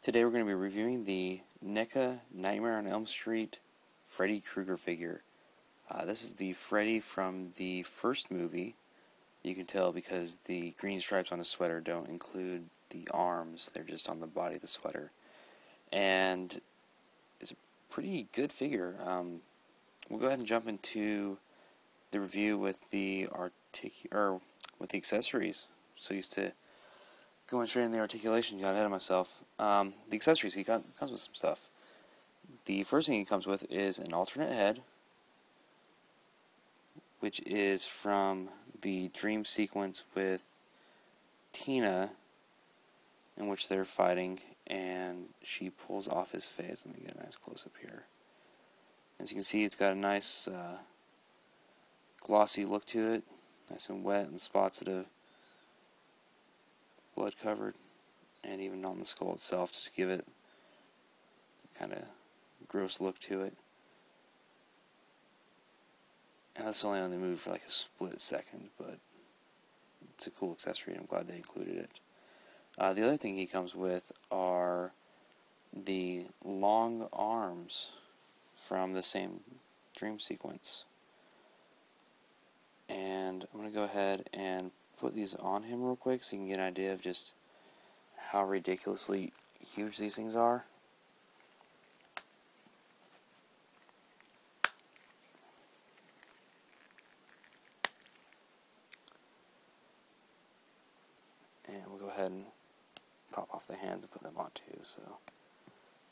Today we're going to be reviewing the NECA Nightmare on Elm Street Freddy Krueger figure. This is the Freddy from the first movie. You can tell because the green stripes on his sweater don't include the arms, they're just on the body of the sweater. And it's a pretty good figure. We'll go ahead and jump into the review with the accessories. So used to going straight in the articulation, got ahead of myself. The accessories, he comes with some stuff. The first thing he comes with is an alternate head, which is from the dream sequence with Tina, in which they're fighting, and she pulls off his face. Let me get a nice close-up here. As you can see, it's got a nice glossy look to it, nice and wet, and spots that have blood covered, and even on the skull itself, just to give it kind of gross look to it. And that's only on the move for like a split second, but it's a cool accessory, and I'm glad they included it. The other thing he comes with are the long arms from the same dream sequence. And I'm going to go ahead and put these on him real quick so you can get an idea of just how ridiculously huge these things are. And we'll go ahead and pop off the hands and put them on too, so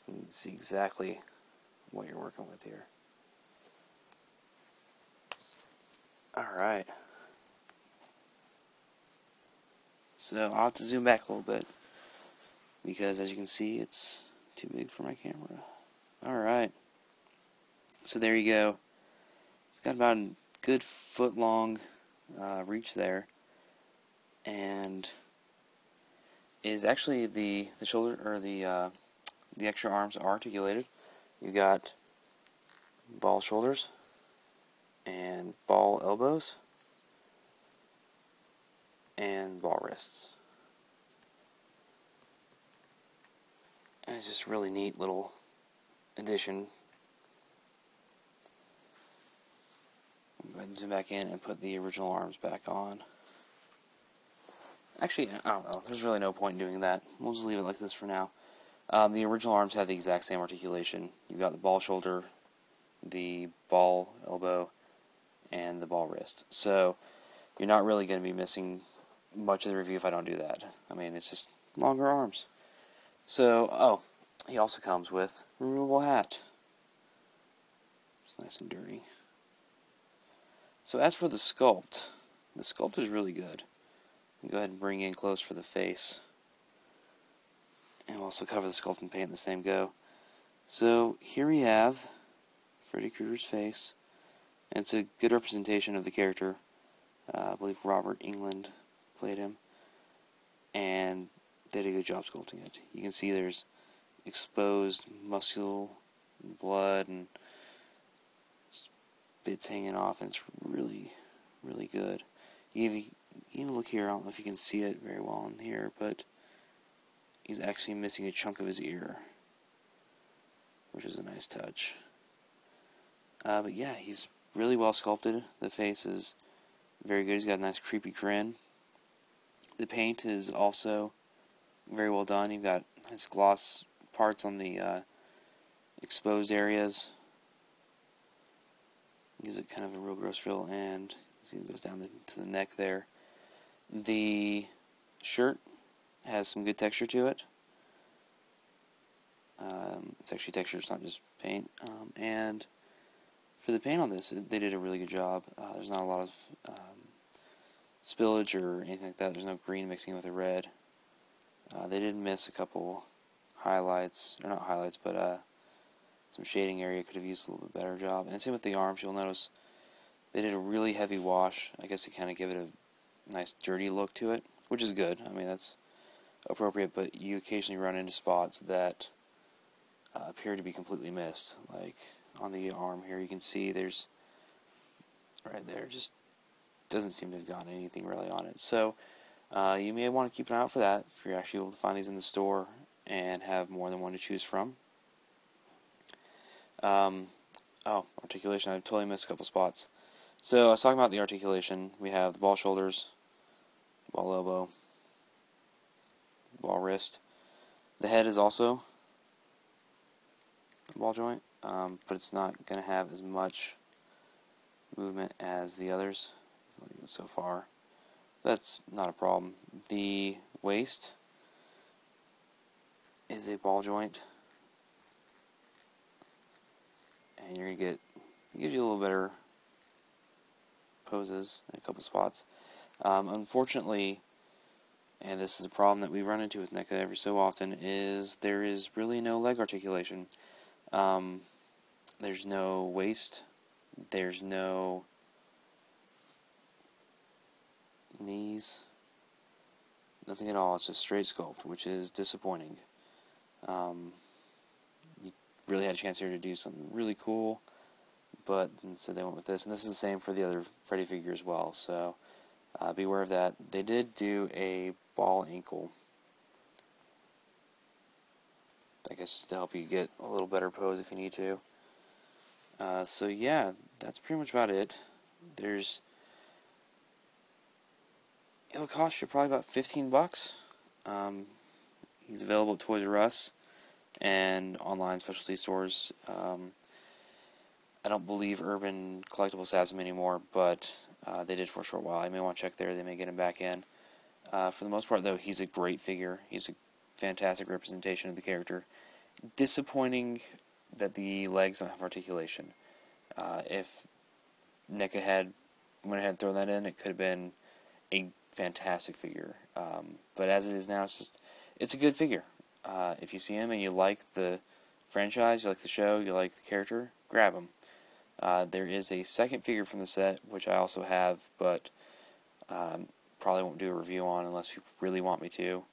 you can see exactly what you're working with here. Alright. So I'll have to zoom back a little bit, because as you can see, it's too big for my camera. Alright. So there you go. It's got about a good foot long reach there, and is actually the shoulder, or the extra arms are articulated. You got ball shoulders and ball elbows and ball wrists. And it's just a really neat little addition. I'll go ahead and zoom back in and put the original arms back on. Actually, I don't know. There's really no point in doing that. We'll just leave it like this for now. The original arms have the exact same articulation. You've got the ball shoulder, the ball elbow, and the ball wrist. So you're not really going to be missing much of the review if I don't do that. I mean, it's just longer arms. So, he also comes with a removable hat. It's nice and dirty. So as for the sculpt is really good. Go ahead and bring in close for the face. And we'll also cover the sculpt in paint in the same go. So here we have Freddy Krueger's face. And it's a good representation of the character. I believe Robert Englund played him. And they did a good job sculpting it. You can see there's exposed muscle, and blood, and bits hanging off, and it's really, really good. You even look here, I don't know if you can see it very well in here, but he's actually missing a chunk of his ear, which is a nice touch. But yeah, he's really well sculpted. The face is very good. He's got a nice creepy grin. The paint is also very well done. You've got nice gloss parts on the exposed areas. Gives it kind of a real gross feel, and you see it goes down to the neck there. The shirt has some good texture to it. It's actually texture, it's not just paint. And for the paint on this, they did a really good job. There's not a lot of spillage or anything like that. There's no green mixing with the red. They did miss a couple highlights, or not highlights, but some shading area could have used a little bit better job. And same with the arms. You'll notice they did a really heavy wash. I guess to kind of give it a nice dirty look to it, which is good. I mean, that's appropriate, but you occasionally run into spots that appear to be completely missed. Like on the arm here, you can see there's right there, just doesn't seem to have gotten anything really on it. So you may want to keep an eye out for that if you're actually able to find these in the store. and have more than one to choose from. Articulation. I totally missed a couple spots. So I was talking about the articulation. We have the ball shoulders, ball elbow, ball wrist. The head is also a ball joint, but it's not going to have as much movement as the others so far. That's not a problem. The waist is a ball joint, and you're going to get, it gives you a little better poses in a couple spots. Unfortunately, and this is a problem that we run into with NECA every so often, is there is really no leg articulation. There's no waist, there's no knees, nothing at all. It's just straight sculpt, which is disappointing. You really had a chance here to do something really cool, but instead they went with this, and this is the same for the other Freddy figure as well, so be aware of that. They did do a ball ankle, I guess just to help you get a little better pose if you need to. So yeah, that's pretty much about it. It'll cost you probably about $15. He's available at Toys R Us and online specialty stores. I don't believe Urban Collectibles has them anymore, but they did for a short while. I may want to check there. They may get him back in. For the most part, though, he's a great figure. He's a fantastic representation of the character. Disappointing that the legs don't have articulation. If NECA had went ahead and thrown that in, it could have been a fantastic figure. But as it is now, it's a good figure. If you see him and you like the franchise, you like the show, you like the character, grab him. There is a second figure from the set, which I also have, but probably won't do a review on unless you really want me to.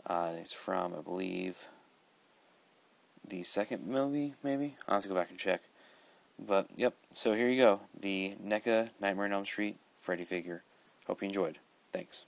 It's from, I believe, the second movie, maybe? I'll have to go back and check. But, yep, so here you go. The NECA Nightmare on Elm Street Freddy figure. Hope you enjoyed. Thanks.